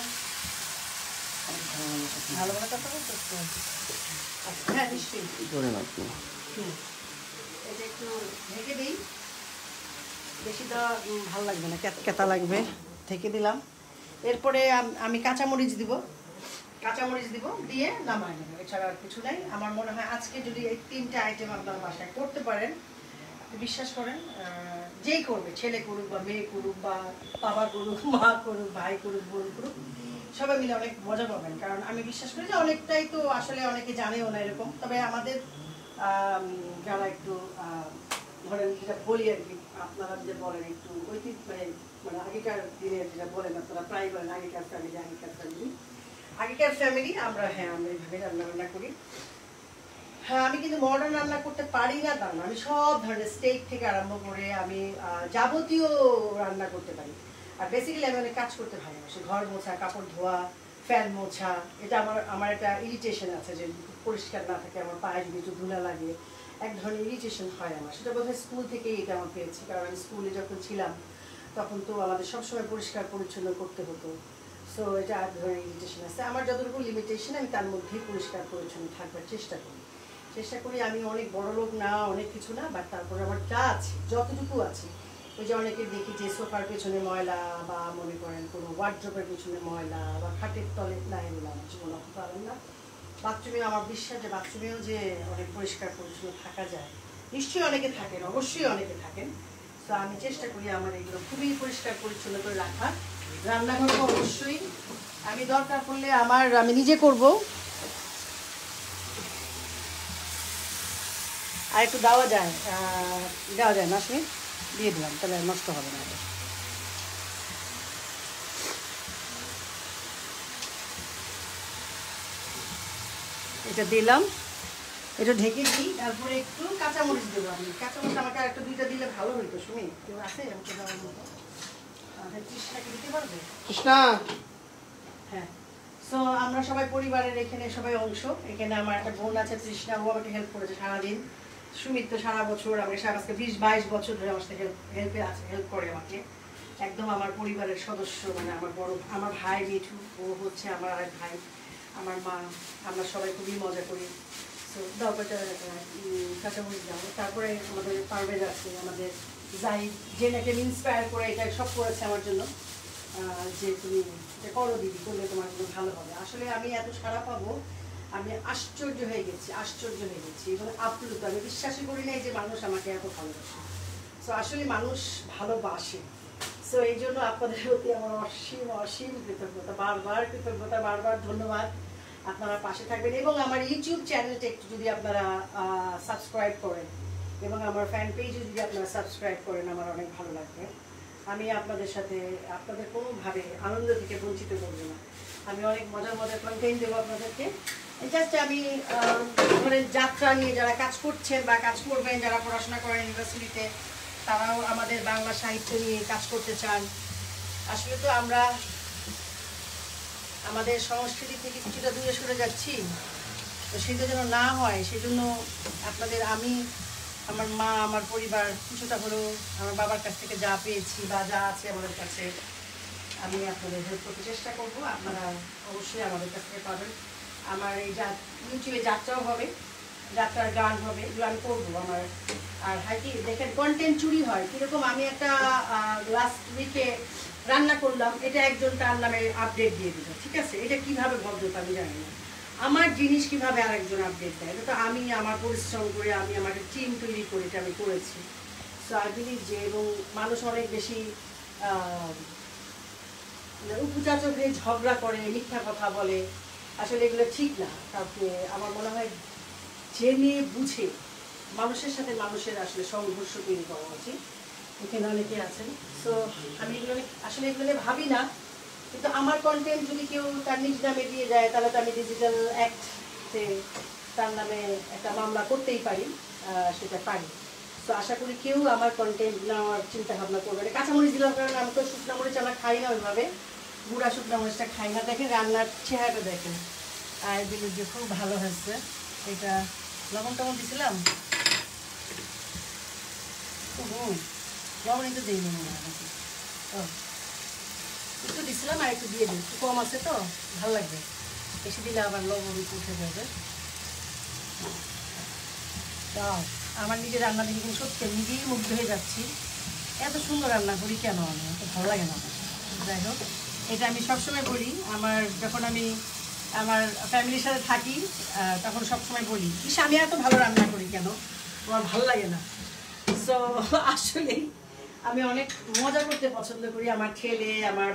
ভালো ভালো কথা বলতেছো। হ্যাঁ নিশ্চয়ই, এটা একটু ঢেকে দিই, বেশি তো ভালো লাগবে না, কেতা লাগবে, ঢেকে দিলাম। এরপরে আমি কাঁচামরিচ দিব, দিয়ে নামাই নেব, এছাড়া আর কিছু নাই। আমার মনে হয় আজকে যদি এই 3টে আইটেম আপনার বাসায় করতে পারেন, বিশ্বাস করেন যেই করবে, ছেলে করুক বা মেয়ে করুক বা বাবা করুক, মা করুক, ভাই করুক, বোন করুক, সবাই মিলে অনেক মজা পাবেন। কারণ আমি বিশ্বাস করি যে অনেকটাই তো আসলে অনেকে জানেও না এরকম। তবে আমাদের যারা একটু ধরেন যেটা বলি আর কি, আপনারা যে বলেন একটু ঐতিহ্য, মানে আগেকার দিনে যেটা বলেন আপনারা প্রায় বলেন আগেকার ফ্যামিলি আমরা, হ্যাঁ আমরা এইভাবে রান্না করি। হ্যাঁ আমি কিন্তু মডার্ন রান্না করতে পারি না তা না, আমি সব ধরনের স্টেক থেকে আরম্ভ করে আমি যাবতীয় রান্না করতে পারি। আর বেসিক্যালি আমি অনেক কাজ করতে ভালোবাসি, ঘর মোছা, কাপড় ধোয়া, ফ্যান মোছা। এটা আমার একটা ইরিটেশন আছে যে পরিষ্কার না থাকে আমার পায়ে যদি একটু ধুলা লাগে, এক ধরনের ইরিটেশন হয় আমার। সেটা বোধহয় স্কুল থেকেই এটা আমার পেয়েছি, কারণ আমি স্কুলে যখন ছিলাম তখন তো আমাদের সবসময় পরিষ্কার পরিচ্ছন্ন করতে হতো। সো এটা এক ধরনের ইরিটেশন আছে আমার। যতটুকু লিমিটেশন আমি তার মধ্যেই পরিষ্কার পরিচ্ছন্ন থাকবার চেষ্টা করি। আমি অনেক বড় লোক না, অনেক কিছু না, বাট তারপরে আমার যা আছে, যতটুকু আছে, ওই যে অনেকে দেখি যে সোফার পেছনে ময়লা, বা মনে করেন কোনো ওয়ার্ড্রোবের পেছনে ময়লা, বা খাটের তলে না, এগুলো আমার জীবনে পারেন না। বাথরুমে আমার বিশ্বাস যে বাথরুমেও যে অনেক পরিষ্কার পরিচ্ছন্ন থাকা যায়, নিশ্চয়ই অনেকে থাকেন, অবশ্যই অনেকে থাকেন। তো আমি চেষ্টা করি আমার এগুলো খুবই পরিষ্কার পরিচ্ছন্ন করে রাখার। রান্নাঘরটা অবশ্যই আমি দরকার পড়লে আমি নিজে করব। আর একটু দেওয়া যায় না, আসলে দিয়ে দিলাম, তাহলে নষ্ট হবে না। এটা দিলাম, এটা ঢেকে দিই। তারপরে একটু কাঁচামরিচ দেবো আমি। কাঁচামরিচ আমাকে আর একটা 2টা দিলে ভালো হইতো। শুনি কেউ আছে আমাকে দেওয়ার মতো? তৃষ্ণাকে দিতে পারবে? তৃষ্ণা, হ্যাঁ। সো আমরা সবাই পরিবারের এখানে সবাই অংশ। এখানে আমার একটা বোন আছে তৃষ্ণা, ও আমাকে হেল্প করেছে সারাদিন। সুমিত তো সারা বছর, আমি আজকে 20-22 বছর ধরে আমার সাথে হেল্প করে আমাকে। একদম আমার পরিবারের সদস্য, মানে আমার ভাই মিঠু, ও হচ্ছে আমার আরেক ভাই, আমার মা, আমরা সবাই খুবই মজা করি। তো দরকারটা কাঁচামরিচ যাবো। তারপরে আমাদের পারভেজ আছে, আমাদের যাই, যে নাকি ইন্সপায়ার করে এটা সব করেছে আমার জন্য, যে তুমি এটা করো দিদি, করলে তোমার জন্য ভালো হবে। আসলে আমি এত সাড়া পাবো, আমি আশ্চর্য হয়ে গেছি এবং আপ্লুত। আমি বিশ্বাসই করি নাই যে মানুষ আমাকে এত ভালোবাসে। সো আসলে মানুষ ভালোবাসে। সো এই জন্য আপনাদের প্রতি আমার অসীম অসীম কৃতজ্ঞতা, বারবার ধন্যবাদ। আপনারা পাশে থাকবেন এবং আমার ইউটিউব চ্যানেলটা একটু যদি আপনারা সাবস্ক্রাইব করেন এবং আমার ফ্যান পেজে যদি আপনারা সাবস্ক্রাইব করেন, আমার অনেক ভালো লাগবে। আমি আপনাদের সাথে আপনাদের কোনোভাবে আনন্দ থেকে বঞ্চিত করব না। আমি অনেক মজার কন্টেন্ট দেবো আপনাদেরকে। জাস্ট আমি ধরেন যাত্রা নিয়ে যারা কাজ করছেন বা কাজ করবেন, যারা পড়াশোনা করেন ইউনিভার্সিটিতে, তারাও আমাদের বাংলা সাহিত্য নিয়ে কাজ করতে চান। আসলে তো আমরা আমাদের সংস্কৃতি থেকে কিছুটা দূরে সরে যাচ্ছি, তো সেটা যেন না হয় সেজন্য আপনাদের, আমি, আমার মা, আমার পরিবার কিছুটা হলেও আমার বাবার কাছ থেকে যা পেয়েছি বা যা আছে আমাদের কাছে, আমি আপনাদের হেল্প করতে চেষ্টা করব। আপনারা অবশ্যই আমাদের কাছ থেকে পাবেন। আমার এই ইউটিউবে যাত্রাও হবে, যাত্রার গান হবে, এগুলো আমি করবো আমার। আর হাইকি দেখেন কন্টেন্ট চুরি হয় কীরকম। আমি একটা লাস্ট উইকে রান্না করলাম, এটা একজন তার নামে আপডেট দিয়ে দিল, ঠিক আছে? এটা কিভাবে ভদ্রতা আমি জানি না। আমার জিনিস কিভাবে আরেকজন আপডেট দেয়, এটা তো আমি আমার পরিশ্রম করে, আমি আমার টিম তৈরি করে এটা আমি করেছি। সো আই বিলিভ যে, এবং মানুষ অনেক বেশি উপচাচক হয়ে ঝগড়া করে, মিথ্যা কথা বলে, আসলে এগুলো ঠিক না। কাউকে আমার মনে হয় জেনে বুঝে মানুষের সাথে মানুষের আসলে সংঘর্ষ তৈরি করা উচিত। এখানে অনেকে আছেন। সো আমি এগুলো আসলে এগুলো ভাবি না, কিন্তু আমার কন্টেন্ট যদি কেউ তার নিজ নামে দিয়ে যায়, তাহলে তো আমি ডিজিটাল অ্যাক্টে তার নামে একটা মামলা করতেই পারি, সেটা পারি। তো আশা করি কেউ আমার কন্টেন্ট নেওয়ার চিন্তা ভাবনা করবে না। কাঁচামরিচ দিলাম কারণ আমি তো শুকনো মরিচ আমরা খাই না ওইভাবে, গুঁড়া শুকনো মরিচটা খাই না। দেখেন রান্নার চেহারাটা দেখেন, আর দিলে যে খুব ভালো হয়েছে। এটা লবণ টবণ দিয়েছিলাম, লবণ তো দিই মনে হয় নাকি, একটু দিছিলাম আর একটু দিয়ে দিই, একটু কম আছে তো ভালো লাগবে, বেশি দিলে আবার লবণ উঠে যাবে। আমার নিজের রান্না দেখে কিন্তু সত্যি নিজেই মুগ্ধ হয়ে যাচ্ছি, এত সুন্দর রান্না করি কেন আমি, এত ভালো লাগে না। যাই হোক, এটা আমি সবসময় বলি, যখন আমি আমার ফ্যামিলির সাথে থাকি তখন সবসময় বলি, ইস আমি এত ভালো রান্না করি কেন, আমার ভালো লাগে না। সো আসলেই আমি অনেক মজা করতে পছন্দ করি। আমার ছেলে, আমার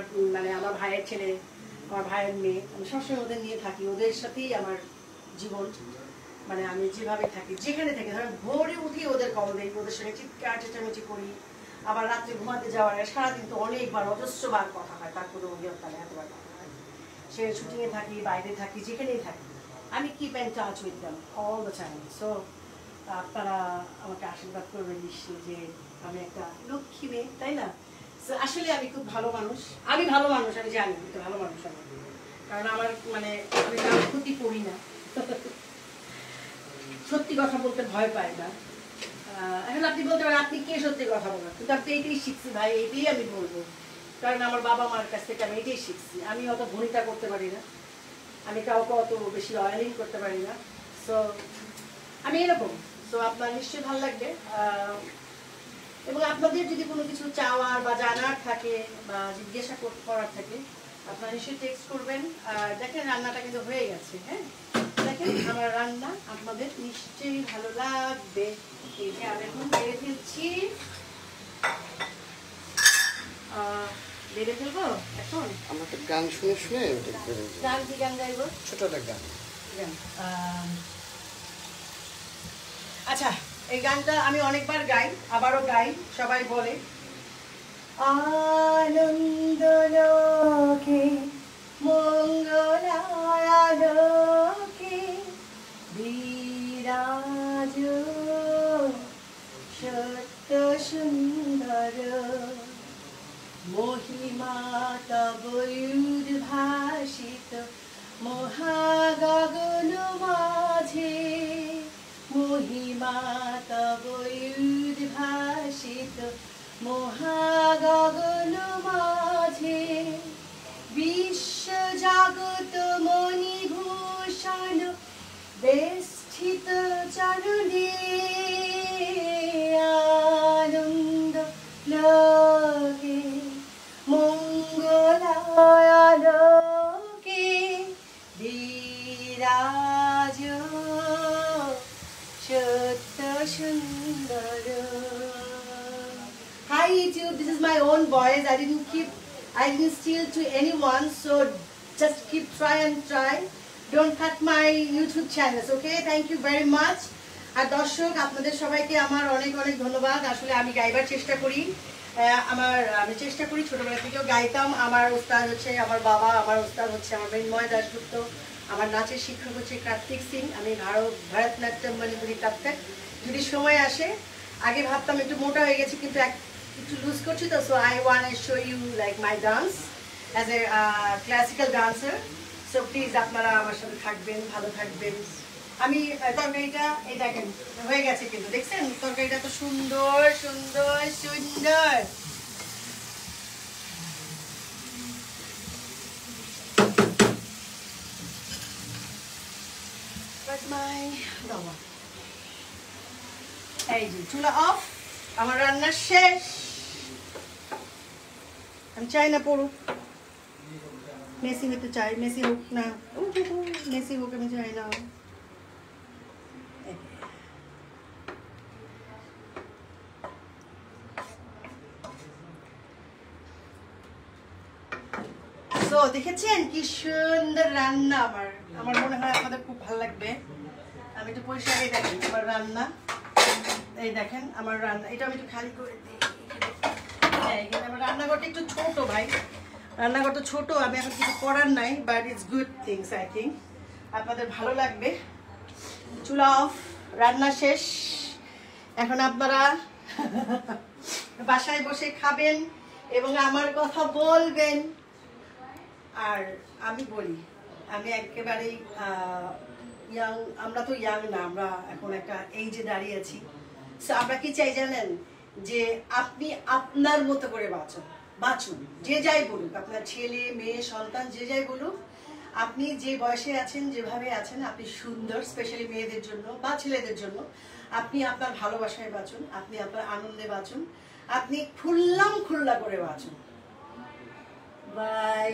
ভাইয়ের ছেলে, আমার ভাইয়ের মেয়ে, আমি সবসময় ওদের নিয়ে থাকি, ওদের সাথেই আমার জীবন। আমি যেভাবে থাকি, যেখানে থাকি, ধরেন ভোরে উঠি ওদের কল দিই, ওদের সঙ্গে চিৎকার চেঁচামেচি করি, আবার রাত্রে ঘুমাতে যাওয়ার আগে সারাদিন তো অনেকবার অজস্রবার কথা হয়, তার কোনো ইয়ত্তা নেই, এতবার কথা হয়। সে শুটিংয়ে থাকি, বাইরে থাকি, যেখানেই থাকি, আমি keep in touch with them all the time. So আপনারা আমাকে আশীর্বাদ করবেন নিশ্চয়ই যে আমি একটা লক্ষ্মী মেয়ে, তাই না? আসলে আমি খুব ভালো মানুষ, আমি জানি কিন্তু ভালো মানুষ আমি, কারণ আমার আমি কারোর ক্ষতি করি না, সত্যি কথা বলতে ভয় পাই না। এখন আপনি বলতে পারেন আপনি কে সত্যি কথা বলেন, কিন্তু আপনি এইটাই শিখছি ভাই, এইটাই আমি বলবো, কারণ আমার বাবা মার কাছ থেকে আমি এটাই শিখছি। আমি অত ভনিতা করতে পারি না, আমি কাউকে অত বেশি অয়েলিং করতে পারি না, সো আমি এরকম। সো আপনার নিশ্চয়ই ভালো লাগবে, এবং আপনাদের যদি কোনো কিছু চাওয়ার বা জানার থাকে বা জিজ্ঞাসা করার থাকে, আপনারা নিশ্চয়ই টেক্সট করবেন। আর দেখেন রান্নাটা কিন্তু হয়ে গেছে, হ্যাঁ দেখেন আমার রান্না আপনাদের নিশ্চয়ই ভালো লাগবে। এই যে আমি এখন বেড়ে ফেলছি, বেড়ে ফেলবো এখন। আমরা একটা গান শুনে শুনে গান কি গান গাইবো? ছোট একটা গান। আচ্ছা, এই গানটা আমি অনেকবার গাই, আবারও গাই, সবাই বলে আনন্দ লোকে মঙ্গলালোকে বিরাজ সত্য সুন্দর মহিমা তব উদ্ভাসিত মহাগগন মাঝে, মহিমা তব উদ্ভাসিত মহাগগন মাঝে, বিশ্ব জগৎ মণিভূষণ বেষ্টিত চরণে, আনন্দ লোকে মঙ্গলালোকে বিরাজ সত্য সুন্দর। Hi YouTube, this is my own voice. I didn't steal to anyone, so just try and try. Don't cut my YouTube channels, okay? Thank you very much. আর দর্শক আপনাদের সবাইকে আমার অনেক অনেক ধন্যবাদ। আসলে আমি গাইবার চেষ্টা করি, আমি চেষ্টা করি, ছোটবেলা থেকেও গাইতাম। আমার ওস্তাদ হচ্ছে আমার বাবা, আমার ওস্তাদ হচ্ছে আমার মৃন্ময় দাশগুপ্ত, আমার নাচের শিক্ষক হচ্ছে কার্তিক সিং, আমি ভারতনাট্যম মণিপুরি কার্তিক। যদি সময় আসে, আগে ভাবতাম একটু মোটা হয়ে গেছি কিন্তু একটু লুজ করছি তো, so I want to show you like my dance as a classical dancer. So please আপনারা আমার সাথে থাকবেন, ভালো থাকবেন। আমি তরকারিটা এই দেখেন হয়ে গেছে, কিন্তু দেখছেন তরকারিটা তো সুন্দর সুন্দর সুন্দর। এই যে চুলা অফ, আমার রান্না শেষ। আমি চাই না পড়ুক, মেসি হতে চাই, মেসি হোক না, মেসি হোক আমি চাই না। তো দেখেছেন কি সুন্দর রান্না, আমার মনে হয় আপনাদের খুব ভালো লাগবে। আমি একটু পরিষ্কার দেখেন আমার রান্না, এই দেখেন আমার রান্না, এটা আমি একটু খালি করে দিই। আমার রান্নাঘরটা একটু ছোট ভাই, রান্নাঘরটা ছোট, আমি এখন কিছু করার নাই, but it's good things, I think আপনাদের ভালো লাগবে। চুলা অফ, রান্না শেষ, এখন আপনারা বাসায় বসে খাবেন এবং আমার কথা বলবেন। আর আমি বলি, আমি একেবারেই ইয়াং, আমরা তো ইয়াং না, আমরা এখন একটা এইজে দাঁড়িয়ে আছি। সো আমরা কি চাই জানেন, যে আপনি আপনার মতো করে বাঁচুন, যে যাই বলুক, আপনার ছেলে মেয়ে সন্তান যে যাই বলুক, আপনি যে বয়সে আছেন, যেভাবে আছেন, আপনি সুন্দর। স্পেশালি মেয়েদের জন্য বা ছেলেদের জন্য আপনি আপনার ভালোবাসায় বাঁচুন, আপনি আপনার আনন্দে বাঁচুন, আপনি খুল্লা করে বাঁচুন। বাই।